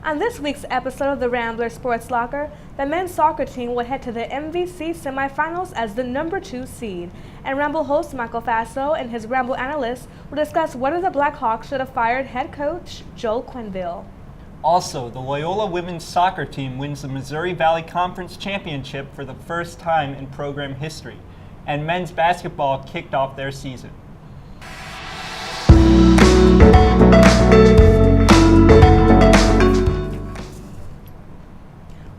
On this week's episode of the Rambler Sports Locker, the men's soccer team will head to the MVC semifinals as the number 2 seed, and Ramble host Michael Faso and his Ramble analysts will discuss whether the Blackhawk should have fired head coach Joel Quenneville. Also, the Loyola women's soccer team wins the Missouri Valley Conference Championship for the first time in program history, and men's basketball kicked off their season.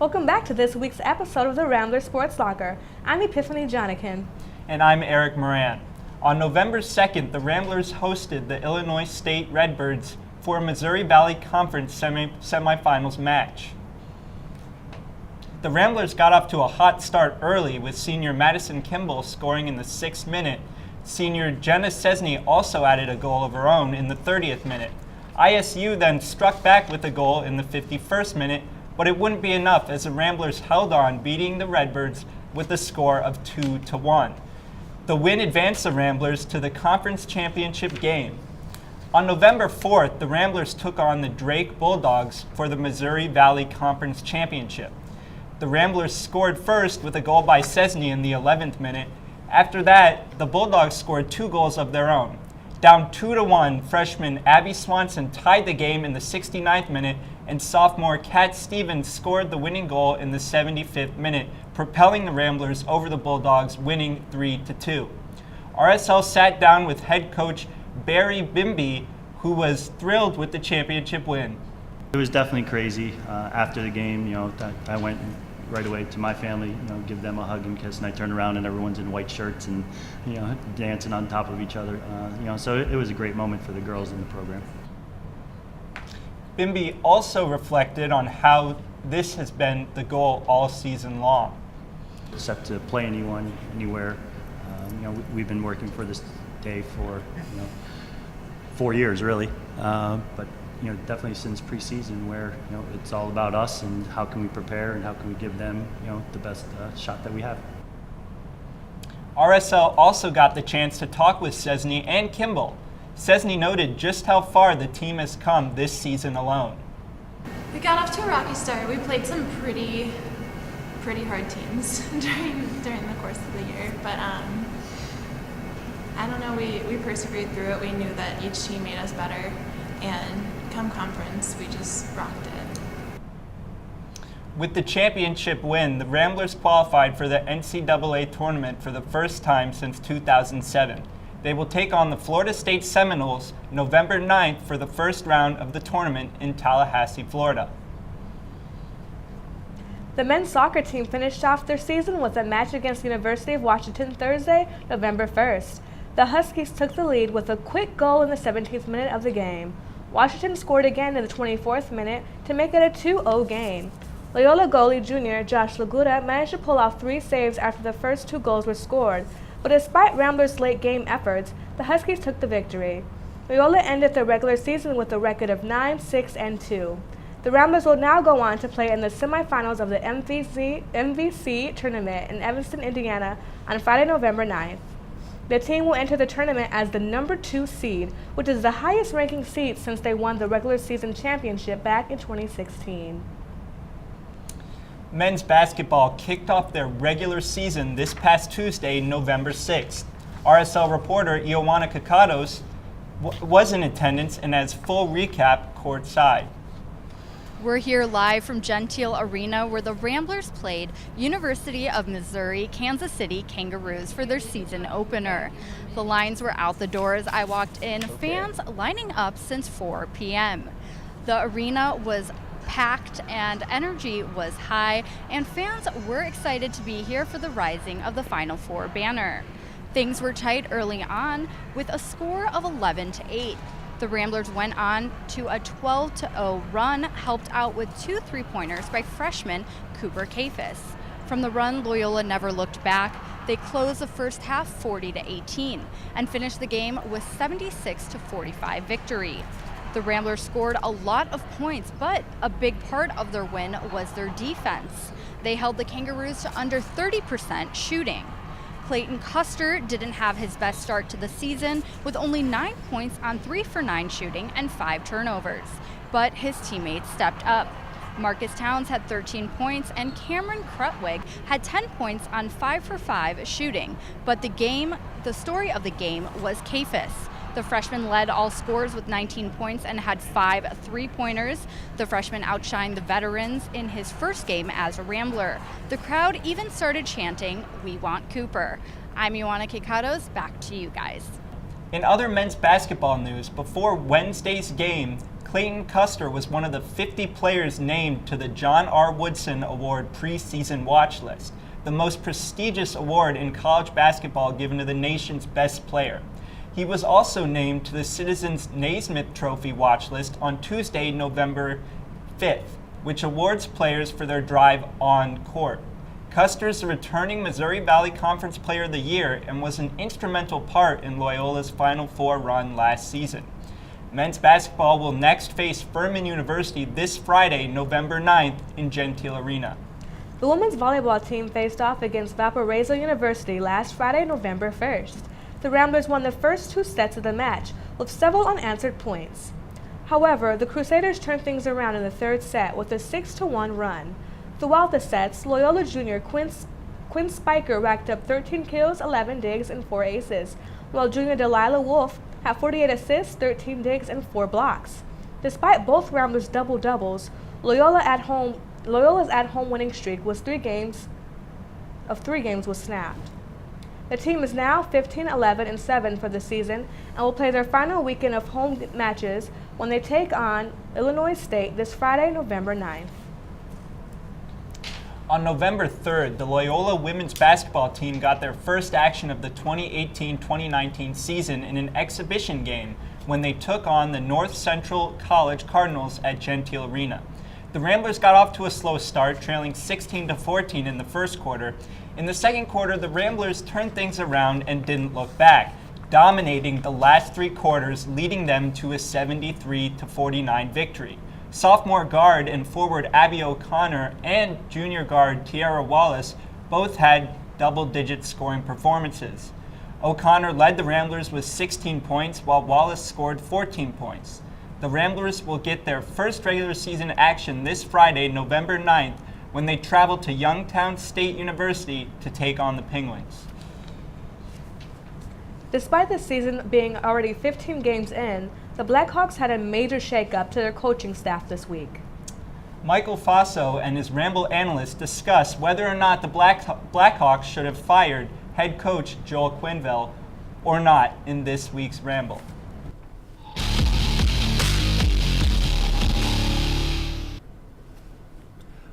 Welcome back to this week's episode of the Rambler Sports Locker. I'm Epiphany Johnican. And I'm Eric Moran. On November 2nd, the Ramblers hosted the Illinois State Redbirds for a Missouri Valley Conference semifinals match. The Ramblers got off to a hot start early with senior Madison Kimball scoring in the 6th minute. Senior Jenna Cesny also added a goal of her own in the 30th minute. ISU then struck back with a goal in the 51st minute, but it wouldn't be enough as the Ramblers held on, beating the Redbirds with a score of 2-1. The win advanced the Ramblers to the conference championship game. On November 4th, the Ramblers took on the Drake Bulldogs for the Missouri Valley Conference Championship. The Ramblers scored first with a goal by Cesny in the 11th minute. After that, the Bulldogs scored 2 goals of their own. Down 2-1, freshman Abby Swanson tied the game in the 69th minute, and sophomore Kat Stevens scored the winning goal in the 75th minute, propelling the Ramblers over the Bulldogs, winning 3-2. RSL sat down with head coach Barry Bimby, who was thrilled with the championship win. It was definitely crazy. After the game, I went right away to my family, give them a hug and kiss, and I turned around and everyone's in white shirts and, dancing on top of each other. So it was a great moment for the girls in the program. Bimby also reflected on how this has been the goal all season long. Except to play anyone, anywhere. We've been working for this day for 4 years, really. But definitely since preseason, where it's all about us and how can we prepare and how can we give them the best shot that we have. RSL also got the chance to talk with Cesny and Kimball. Cesny noted just how far the team has come this season alone. We got off to a rocky start. We played some pretty hard teams during the course of the year, but I don't know, we persevered through it. We knew that each team made us better, and come conference, we just rocked it. With the championship win, the Ramblers qualified for the NCAA tournament for the first time since 2007. They will take on the Florida State Seminoles November 9th for the first round of the tournament in Tallahassee, Florida. The men's soccer team finished off their season with a match against the University of Washington Thursday, November 1st. The Huskies took the lead with a quick goal in the 17th minute of the game. Washington scored again in the 24th minute to make it a 2-0 game. Loyola goalie junior Josh Lagura managed to pull off 3 saves after the first 2 goals were scored, but despite Ramblers' late game efforts, the Huskies took the victory. Loyola ended the regular season with a record of 9-6-2. The Ramblers will now go on to play in the semifinals of the MVC tournament in Evanston, Indiana on Friday, November 9th. The team will enter the tournament as the number 2 seed, which is the highest ranking seed since they won the regular season championship back in 2016. Men's basketball kicked off their regular season this past Tuesday, November 6th. RSL reporter Ioanna Kekatos was in attendance and has full recap courtside. We're here live from Gentile Arena where the Ramblers played University of Missouri Kansas City Kangaroos for their season opener. The lines were out the door as I walked in, fans lining up since 4 p.m. The arena was packed and energy was high, and fans were excited to be here for the rising of the Final Four banner. Things were tight early on with a score of 11-8. The Ramblers went on to a 12-0 run, helped out with 2 3-pointers by freshman Cooper Kafis. From the run, Loyola never looked back. They closed the first half 40-18 and finished the game with 76-45 victory. The Ramblers scored a lot of points, but a big part of their win was their defense. They held the Kangaroos to under 30% shooting. Clayton Custer didn't have his best start to the season with only 9 points on 3 for 9 shooting and 5 turnovers. but his teammates stepped up. Marcus Towns had 13 points and Cameron Krutwig had 10 points on 5 for 5 shooting. But the story of the game was Kefis. The freshman led all scorers with 19 points and had 5 three-pointers. The freshman outshined the veterans in his first game as a Rambler. The crowd even started chanting, "We want Cooper." I'm Ioanna Kekatos, back to you guys. In other men's basketball news, before Wednesday's game, Clayton Custer was one of the 50 players named to the John R. Woodson Award preseason watch list, the most prestigious award in college basketball given to the nation's best player. He was also named to the Citizens Naismith Trophy watch list on Tuesday, November 5th, which awards players for their drive on court. Custer is the returning Missouri Valley Conference Player of the Year and was an instrumental part in Loyola's Final Four run last season. Men's basketball will next face Furman University this Friday, November 9th in Gentile Arena. The women's volleyball team faced off against Valparaiso University last Friday, November 1st. The Ramblers won the first 2 sets of the match with several unanswered points. However, the Crusaders turned things around in the 3rd set with a 6-1 run. Throughout the sets, Loyola junior Quinn Spiker racked up 13 kills, 11 digs, and 4 aces, while junior Delilah Wolf had 48 assists, 13 digs, and 4 blocks. Despite both Ramblers' double-doubles, Loyola's at-home winning streak was 3 games was snapped. The team is now 15-11-7 for the season and will play their final weekend of home matches when they take on Illinois State this Friday, November 9th. On November 3rd, the Loyola women's basketball team got their first action of the 2018-2019 season in an exhibition game when they took on the North Central College Cardinals at Gentile Arena. The Ramblers got off to a slow start, trailing 16-14 in the first quarter. In the second quarter, the Ramblers turned things around and didn't look back, dominating the last 3 quarters, leading them to a 73-49 victory. Sophomore guard and forward Abby O'Connor and junior guard Tiara Wallace both had double-digit scoring performances. O'Connor led the Ramblers with 16 points, while Wallace scored 14 points. The Ramblers will get their first regular season action this Friday, November 9th, when they travel to Youngstown State University to take on the Penguins. Despite the season being already 15 games in, the Blackhawks had a major shakeup to their coaching staff this week. Michael Faso and his Ramble analysts discuss whether or not the Blackhawks should have fired head coach Joel Quenneville or not in this week's Ramble.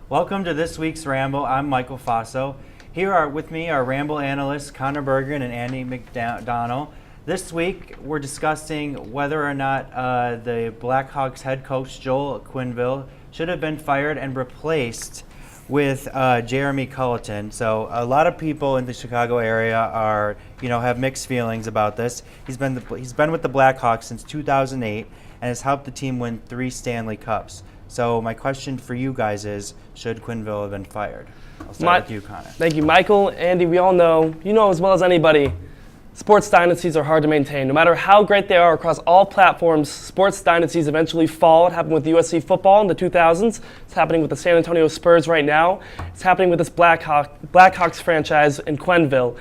Welcome to this week's Ramble. I'm Michael Faso. Here are with me our Ramble analysts Connor Bergen and Andy McDonnell. This week we're discussing whether or not the Blackhawks head coach Joel Quenneville should have been fired and replaced with Jeremy Culleton. So a lot of people in the Chicago area are, have mixed feelings about this. He's been with the Blackhawks since 2008 and has helped the team win 3 Stanley Cups. So my question for you guys is, should Quenneville have been fired? I'll start with you, Connor. Thank you, Michael. Andy, we all know, as well as anybody, sports dynasties are hard to maintain. No matter how great they are across all platforms, sports dynasties eventually fall. It happened with USC football in the 2000s. It's happening with the San Antonio Spurs right now. It's happening with this Blackhawks franchise in Quenneville.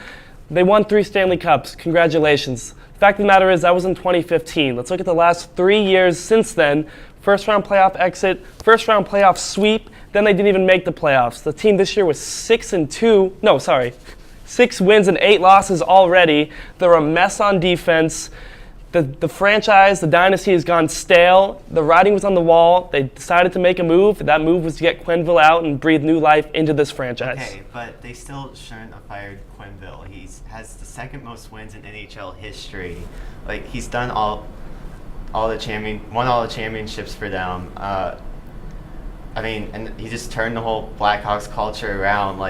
They won 3 Stanley Cups. Congratulations. The fact of the matter is that was in 2015. Let's look at the last 3 years since then. First round playoff exit, first round playoff sweep, then they didn't even make the playoffs. The team this year was 6 wins and 8 losses already. They're a mess on defense. The franchise, the dynasty has gone stale. The writing was on the wall. They decided to make a move. That move was to get Quenneville out and breathe new life into this franchise. Okay, but they still shouldn't have fired Quenneville. He has the 2nd most wins in NHL history. He's done won all the championships for them. And he just turned the whole Blackhawks culture around.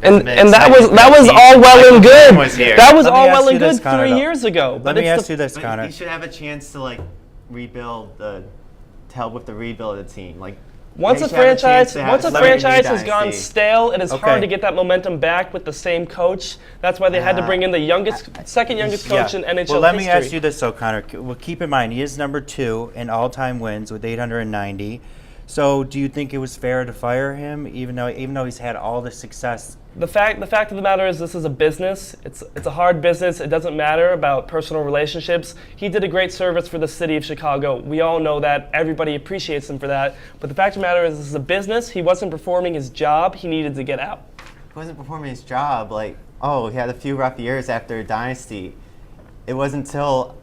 And that was all well and good. That was all well and good 3 years ago. Let me ask you this, Connor. He should have a chance to rebuild to help with the rebuild of the team. Once They a should have a chance franchise, to have once a a celebrity franchise has gone dynasty. stale, it is Okay. hard to get that momentum back with the same coach. That's why they had to bring in the second youngest coach in NHL Well, let history. me ask you this, though, Connor. Well, keep in mind, he is number 2 in all-time wins with 890. So, do you think it was fair to fire him, even though he's had all the success? The fact of the matter is, this is a business. It's a hard business. It doesn't matter about personal relationships. He did a great service for the city of Chicago. We all know that. Everybody appreciates him for that. But the fact of the matter is, this is a business. He wasn't performing his job. He needed to get out. He wasn't performing his job. Like, he had a few rough years after a dynasty. It wasn't until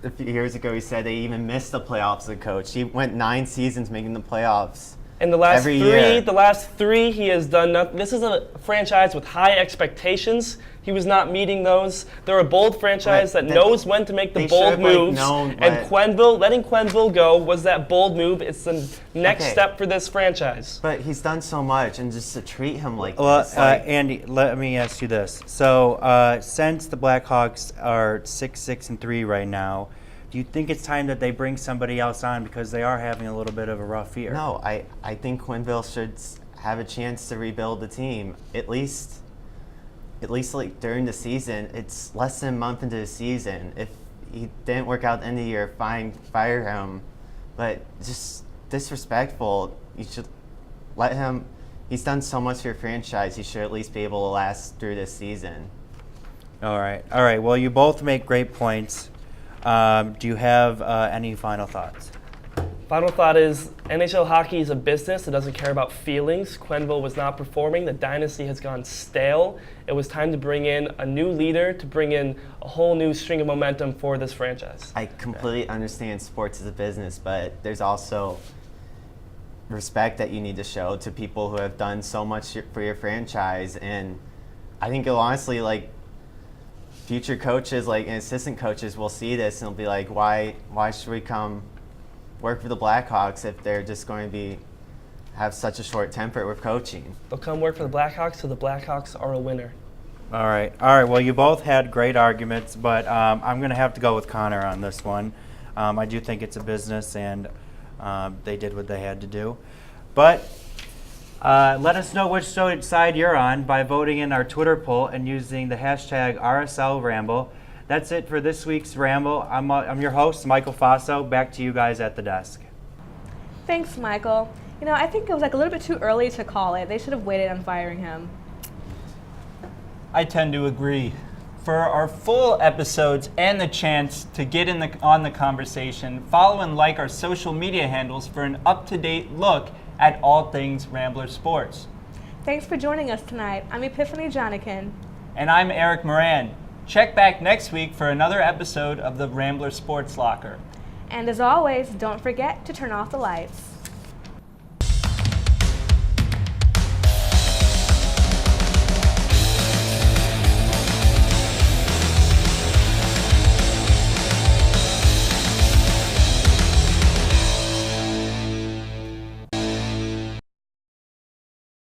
a few years ago he said they even missed the playoffs as a coach. He went 9 seasons making the playoffs. In the last Every year. the last three, he has done nothing. This is a franchise with high expectations. He was not meeting those. They're a bold franchise Right, that knows when to make the they bold should have, moves. known And letting Quenneville go was that bold move. It's the next Okay. step for this franchise. But he's done so much, and just to treat him like Well, this. Like, Andy, let me ask you this. So, since the Blackhawks are 6-6-3 right now, do you think it's time that they bring somebody else on because they are having a little bit of a rough year? no, I think Quenneville should have a chance to rebuild the team. At least like during the season. It's less than a month into the season. If he didn't work out at the end of the year, fine, fire him. But just disrespectful. You should let him. He's done so much for your franchise. He should at least be able to last through this season. All right. Well, you both make great points. Do you have any final thoughts? Final thought is, NHL hockey is a business. It doesn't care about feelings. Quenneville was not performing. The dynasty has gone stale. It was time to bring in a new leader, to bring in a whole new string of momentum for this franchise. I completely understand sports is a business, but there's also respect that you need to show to people who have done so much for your franchise. And I think it'll honestly, like, future coaches, like, and assistant coaches will see this and they'll be like, why should we come work for the Blackhawks if they're just going to have such a short temper with coaching? They'll come work for the Blackhawks, so the Blackhawks are a winner. All right. Well, you both had great arguments, but I'm going to have to go with Connor on this one. I do think it's a business, and they did what they had to do. But let us know which side you're on by voting in our Twitter poll and using the hashtag RSL Ramble. That's it for this week's Ramble. I'm your host, Michael Faso. Back to you guys at the desk. Thanks, Michael. I think it was a little bit too early to call it. They should have waited on firing him. I tend to agree. For our full episodes and the chance to get on the conversation, follow and like our social media handles for an up-to-date look at all things Rambler Sports. Thanks for joining us tonight. I'm Epiphany Johnican. And I'm Eric Moran. Check back next week for another episode of the Rambler Sports Locker. And as always, don't forget to turn off the lights.